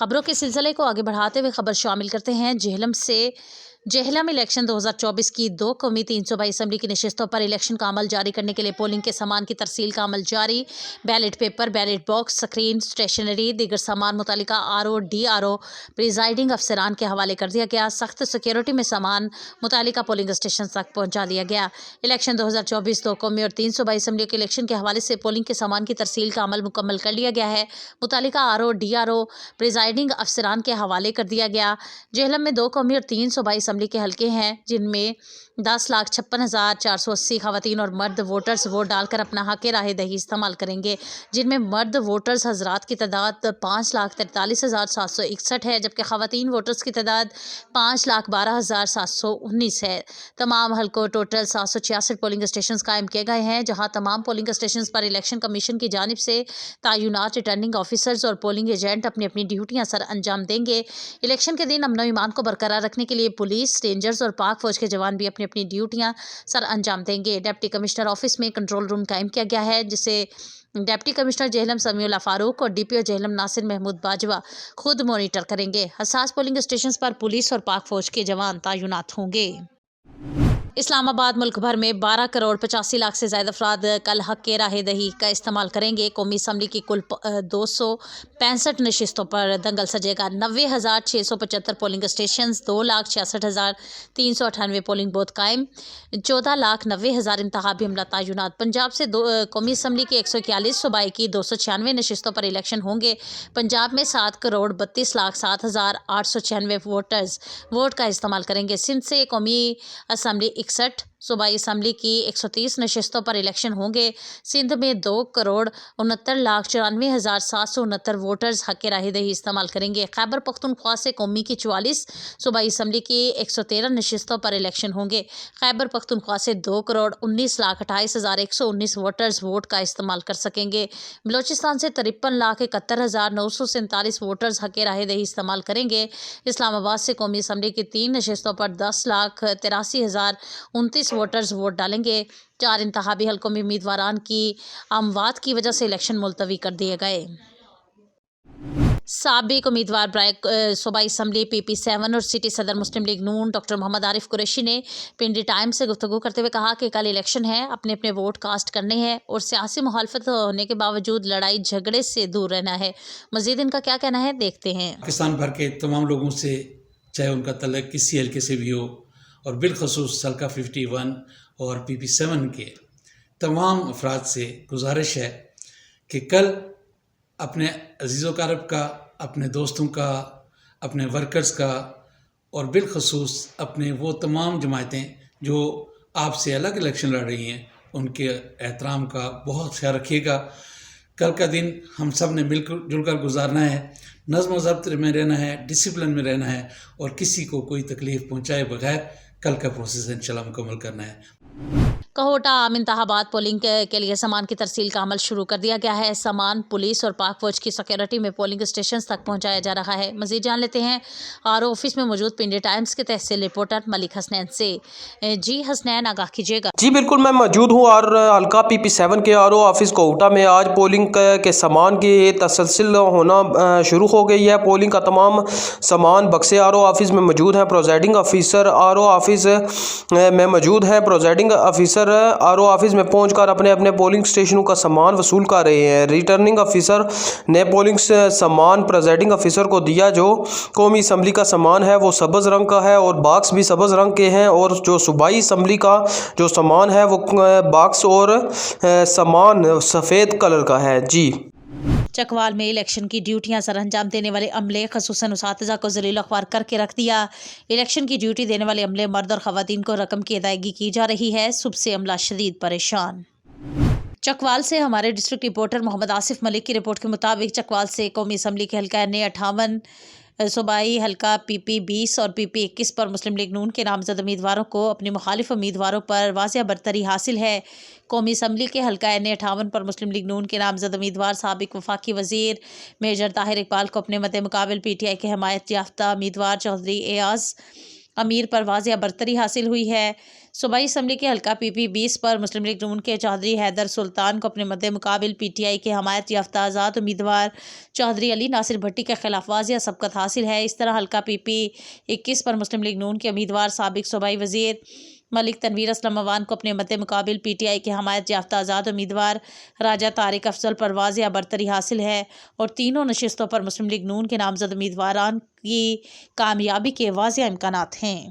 खबरों के सिलसिले को आगे बढ़ाते हुए खबर शामिल करते हैं जेहलम इलेक्शन 2024 की 2 कौमी 322 असम्बली की नशिस्तों पर इलेक्शन का अमल जारी करने के लिए पोलिंग के सामान की तरसील का अमल जारी। Ballot paper, ballot box, screen, stationery, दीगर सामान मुतालिका RO DRO प्रिजाइडिंग अफसरान के हवाले कर दिया गया। सख्त सिक्योरिटी में सामान मुतालिका पोलिंग स्टेशन तक पहुँचा दिया गया। इलेक्शन 2024 2 कौमी और 322 असम्बली के इलेक्शन के हवाले से पोलिंग के सामान की तरसील का अमल मुकम्मल कर लिया गया है। मुतालिका RO DRO प्रिजाइडिंग अफसरान के हवाले कर दिया गया। जेहलम में 2 कौमी और 322 असम्बली के हल्के हैं, जिनमें 10,56,480 खवातीन और मर्द वोटर्स वोट डालकर अपना हक राय दही इस्तेमाल करेंगे, जिनमें मर्द वोटर्स हजरात की तादाद 5,43,761 है, जबकि खवातीन वोटर्स की तादाद 5,12,719 है। तमाम हल्कों टोटल 766 पोलिंग स्टेशन कायम किए गए हैं, जहां तमाम पोलिंग स्टेशन पर इलेक्शन कमीशन की जानिब से तैनात रिटर्निंग ऑफिसर्स और पोलिंग एजेंट अपनी अपनी ड्यूटियां सर अंजाम देंगे। इलेक्शन के दिन अमन व ईमान को बरकरार रखने के लिए पुलिस, रेंजर्स और पाक फौज के जवान भी अपनी अपनी ड्यूटियां सर अंजाम देंगे। डिप्टी कमिश्नर ऑफिस में कंट्रोल रूम कायम किया गया है, जिसे डिप्टी कमिश्नर जेहलम समीउल्लाह फारूक और DPO जेहलम नासिर महमूद बाजवा खुद मॉनिटर करेंगे। हसास पोलिंग स्टेशन पर पुलिस और पाक फौज के जवान तैनात होंगे। इस्लामाबाद मुल्क भर में 12 करोड़ 85 लाख से ज़्यादा अफराद कल हक राह दही का इस्तेमाल करेंगे। कौमी असम्बली की कुल 265 नशिस्तों पर दंगल सजेगा। 90,675 पोलिंग स्टेशन, 2,66,398 पोलिंग बूथ कायम, 14,90,000 इंतखाबी अमला तैनात। पंजाब से कौमी असम्बली की 141, सूबाई की 296 नशिस्तों पर इलेक्शन होंगे। पंजाब में 7 करोड़ 32,07,896 वोटर्स वोट का इस्तेमाल करेंगे। सिंध से कौमी असम्बली 61, सूबाई असम्बली की 130 नशिस्तों पर इलेक्शन होंगे। सिंध में 2 करोड़ 69,94,769 वोटर्स हक राह दही इस्तेमाल करेंगे। खैबर पख्तूनख्वा से कौमी की 44, सूबाई असम्बली की 113 नशिस्तों पर इलेक्शन होंगे। खैबर पख्तूनख्वा से 2 करोड़ 19,28,119 वोटर्स वोट का इस्तेमाल कर सकेंगे। बलोचिस्तान से 53,71,947 वोटर्स हक राह दही इस्तेमाल करेंगे। इस्लामाबाद से कौमी असम्बली की 3 नशिस्तों पर 10,83,029 वोटर्स वोट डालेंगे। 4 इंतखाबी हल्कों में उम्मीदवारान की अमवात की वजह से इलेक्शन मुलतवी कर दिए गए। साबिक उम्मीदवार बराए सूबाई असम्बली PP7 और सिटी सदर मुस्लिम लीग नून डॉक्टर मोहम्मद आरिफ कुरैशी ने पिंडी टाइम्स से गुफ्तगू करते हुए कहा कि कल इलेक्शन है, अपने अपने वोट कास्ट करने हैं और सियासी मुखालफत होने के बावजूद लड़ाई झगड़े से दूर रहना है। मजीद इनका क्या कहना है, देखते हैं। पाकिस्तान भर के तमाम लोगों से, चाहे उनका तल्लुक किसी हल्के से भी हो, और बिलखसूस हल्का 51 और PP7 के तमाम अफराद से गुजारिश है कि कल अपने अजीज़ व अक़ारिब का, अपने दोस्तों का, अपने वर्कर्स का और बिलखसूस अपने वो तमाम जमातें जो आपसे अलग इलेक्शन लड़ रही हैं, उनके एहतराम का बहुत ख्याल रखिएगा। कल का दिन हम सब ने मिलकर जुलकर गुजारना है, नज़्म व ज़ब्त में रहना है, डिसिप्लिन में रहना है और किसी को कोई तकलीफ़ पहुँचाए बगैर कल का प्रोसेस इंशाल्लाह मुकम्मल करना है। कहोटा आम इंतखाबात पोलिंग के लिए सामान की तरसील का अमल शुरू कर दिया गया है। सामान पुलिस और पाक फौज की सिक्योरिटी में पोलिंग स्टेशन तक पहुंचाया जा रहा है। मजीद जान लेते हैं RO ऑफिस में मौजूद पिंडी टाइम्स के तहसील रिपोर्टर मलिक हसनैन से। जी हसनैन, आगाह कीजिएगा। जी बिल्कुल, मैं मौजूद हूँ और हल्का PP7 के RO ऑफिस कोटा में आज पोलिंग के सामान की तसलसल होना शुरू हो गई है। पोलिंग का तमाम सामान बक्से RO ऑफिस में मौजूद है। प्रोजाइडिंग ऑफिसर RO ऑफिस में मौजूद है। प्रोजाइडिंग ऑफिसर RO ऑफिस में पहुंचकर अपने अपने पोलिंग स्टेशनों का सामान वसूल कर रहे हैं। रिटर्निंग ऑफिसर ने पोलिंग सामान प्रेजाइडिंग ऑफिसर को दिया। जो कौमी असम्बली का सामान है वो सब्ज़ रंग का है और बॉक्स भी सब्ज़ रंग के हैं, और जो सूबाई असम्बली का जो सामान है वो बॉक्स और सामान सफ़ेद कलर का है। जी, चकवाल में इलेक्शन की ड्यूटियां सर अंजाम देने वाले अमले, खसूसन उसातिज़ा को ज़लील अखबार करके रख दिया। इलेक्शन की ड्यूटी देने वाले अमले, मर्द और ख़वातीन को रकम की अदायगी की जा रही है। सुबह से अमला शदीद परेशान। चकवाल से हमारे डिस्ट्रिक्ट रिपोर्टर मोहम्मद आसिफ मलिक की रिपोर्ट के मुताबिक चकवाल से कौमी असम्बली के हल्का NA58, सूबाई हल्का PP20 और PP21 पर मुस्लिम लीग नून के नामजद उम्मीदवारों को अपने मुखालिफ उम्मीदवारों पर वाज़िह बरतरी हासिल है। कौमी असम्बली के हल्का NA58 पर मुस्लिम लीग नून के नामजद उम्मीदवार साबिक वफाकी वज़ीर मेजर ताहिर इकबाल को अपने मद्दे मुकाबिल PTI के हमायत याफ्ता उम्मीदवार चौधरी एयाज امیر پر واضح برتری حاصل ہوئی ہے۔ صوبائی اسمبلی کے حلقہ پی پی 20 پر مسلم لیگ نون کے چودھری حیدر سلطان کو اپنے مد مقابل پی ٹی آئی کے حمایت یافتہ آزاد امیدوار چودھری علی ناصر بھٹی کے خلاف واضح سبقت حاصل ہے۔ اس طرح حلقہ پی پی 21 پر مسلم لیگ نون کے امیدوار سابق صوبائی وزیر ملک تنویر اسلم عوان کو اپنے مد مقابل پی ٹی آئی کے حمایت یافتہ آزاد امیدوار راجہ طارق افضل پر واضح برتری حاصل ہے اور تینوں نشستوں پر مسلم لیگ نون کے نامزد امیدواران کی کامیابی کے واضح امکانات ہیں۔